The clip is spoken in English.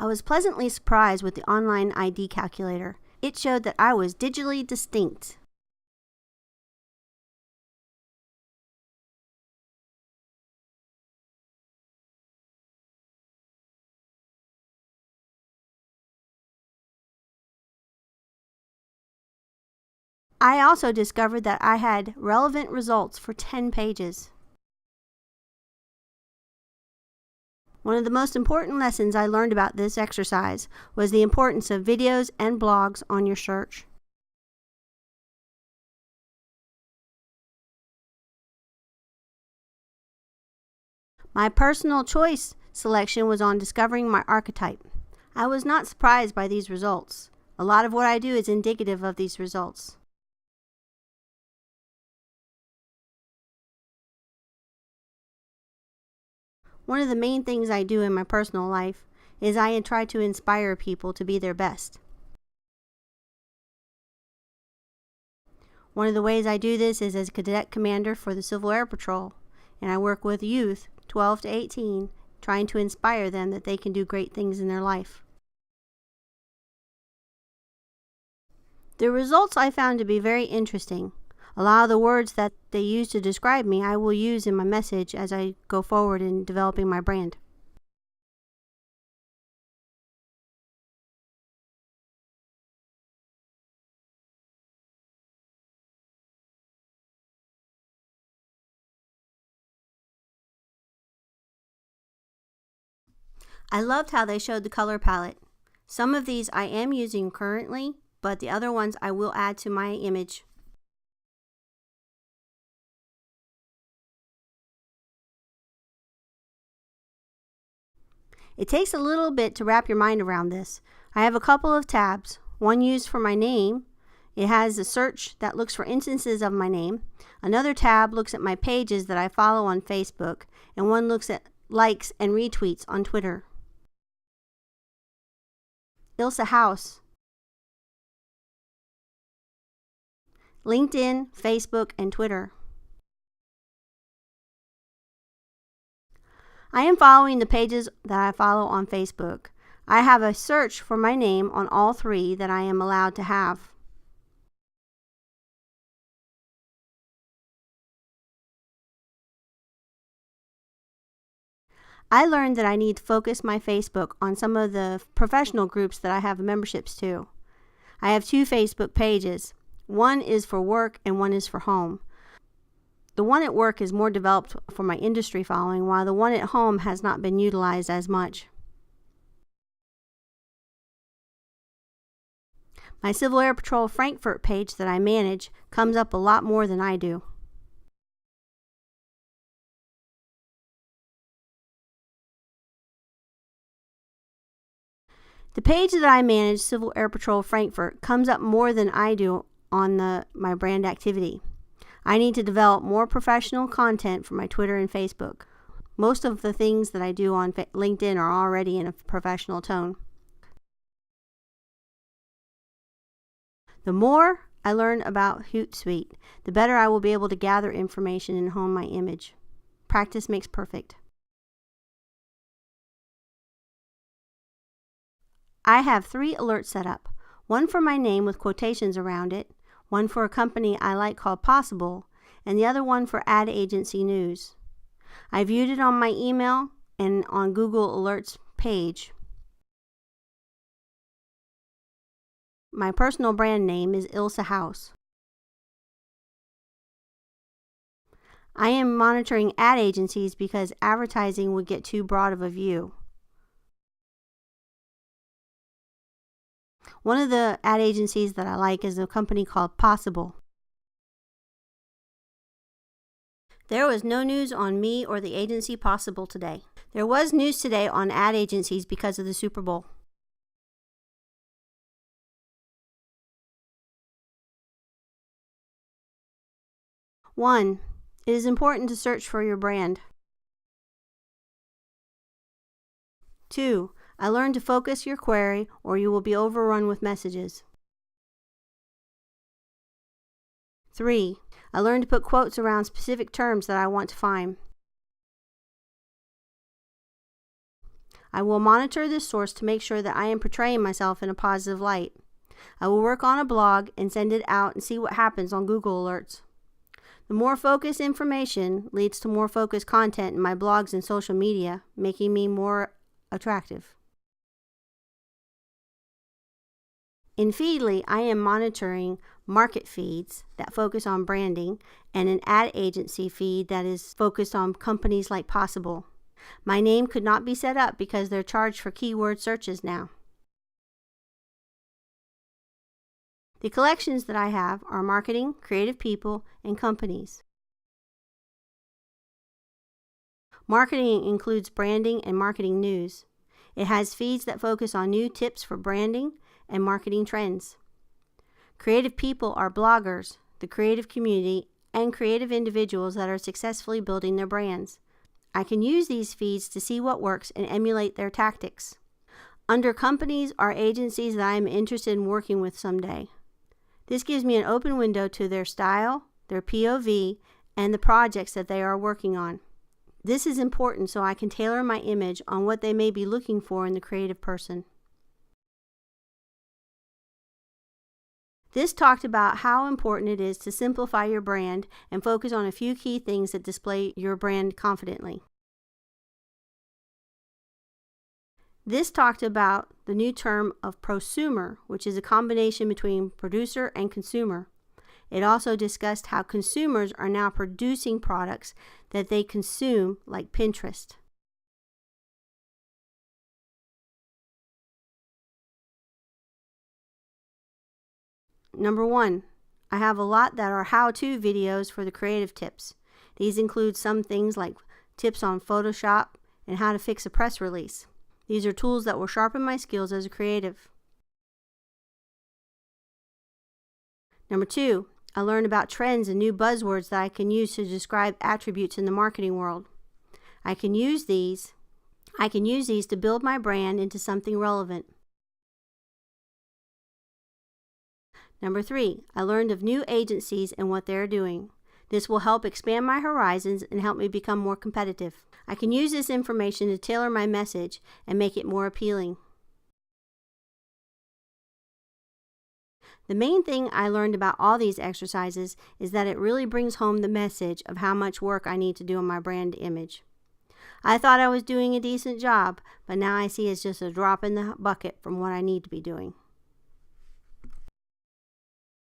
I was pleasantly surprised with the online ID calculator. It showed that I was digitally distinct. I also discovered that I had relevant results for 10 pages. One of the most important lessons I learned about this exercise was the importance of videos and blogs on your search. My personal choice selection was on discovering my archetype. I was not surprised by these results. A lot of what I do is indicative of these results. One of the main things I do in my personal life is I try to inspire people to be their best. One of the ways I do this is as cadet commander for the Civil Air Patrol, and I work with youth 12 to 18, trying to inspire them that they can do great things in their life. The results I found to be very interesting. A lot of the words that they use to describe me, I will use in my message as I go forward in developing my brand. I loved how they showed the color palette. Some of these I am using currently, but the other ones I will add to my image. It takes a little bit to wrap your mind around this. I have a couple of tabs, one used for my name. It has a search that looks for instances of my name. Another tab looks at my pages that I follow on Facebook, and one looks at likes and retweets on Twitter. Ilse House, LinkedIn, Facebook, and Twitter. I am following the pages that I follow on Facebook. I have a search for my name on all three that I am allowed to have. I learned that I need to focus my Facebook on some of the professional groups that I have memberships to. I have 2 Facebook pages. One is for work and one is for home. The one at work is more developed for my industry following, while the one at home has not been utilized as much. My Civil Air Patrol Frankfurt page that I manage comes up a lot more than I do. The page that I manage, Civil Air Patrol Frankfurt, comes up more than I do on my brand activity. I need to develop more professional content for my Twitter and Facebook. Most of the things that I do on LinkedIn are already in a professional tone. The more I learn about Hootsuite, the better I will be able to gather information and hone my image. Practice makes perfect. I have 3 alerts set up. One for my name with quotations around it, one for a company I like called Possible, and the other one for ad agency news. I viewed it on my email and on Google Alerts page. My personal brand name is Ilse House. I am monitoring ad agencies because advertising would get too broad of a view. One of the ad agencies that I like is a company called Possible. There was no news on me or the agency Possible today. There was news today on ad agencies because of the Super Bowl. One, it is important to search for your brand. 2, I learned to focus your query or you will be overrun with messages. 3, I learned to put quotes around specific terms that I want to find. I will monitor this source to make sure that I am portraying myself in a positive light. I will work on a blog and send it out and see what happens on Google Alerts. The more focused information leads to more focused content in my blogs and social media, making me more attractive. In Feedly, I am monitoring market feeds that focus on branding and an ad agency feed that is focused on companies like Possible. My name could not be set up because they're charged for keyword searches now. The collections that I have are marketing, creative people, and companies. Marketing includes branding and marketing news. It has feeds that focus on new tips for branding and marketing trends. Creative people are bloggers, the creative community, and creative individuals that are successfully building their brands. I can use these feeds to see what works and emulate their tactics. Under companies are agencies that I am interested in working with someday. This gives me an open window to their style, their POV, and the projects that they are working on. This is important so I can tailor my image on what they may be looking for in the creative person. This talked about how important it is to simplify your brand and focus on a few key things that display your brand confidently. This talked about the new term of prosumer, which is a combination between producer and consumer. It also discussed how consumers are now producing products that they consume, like Pinterest. Number 1, I have a lot that are how-to videos for the creative tips. These include some things like tips on Photoshop and how to fix a press release. These are tools that will sharpen my skills as a creative. Number 2, I learned about trends and new buzzwords that I can use to describe attributes in the marketing world. I can use these to build my brand into something relevant. Number 3, I learned of new agencies and what they're doing. This will help expand my horizons and help me become more competitive. I can use this information to tailor my message and make it more appealing. The main thing I learned about all these exercises is that it really brings home the message of how much work I need to do on my brand image. I thought I was doing a decent job, but now I see it's just a drop in the bucket from what I need to be doing.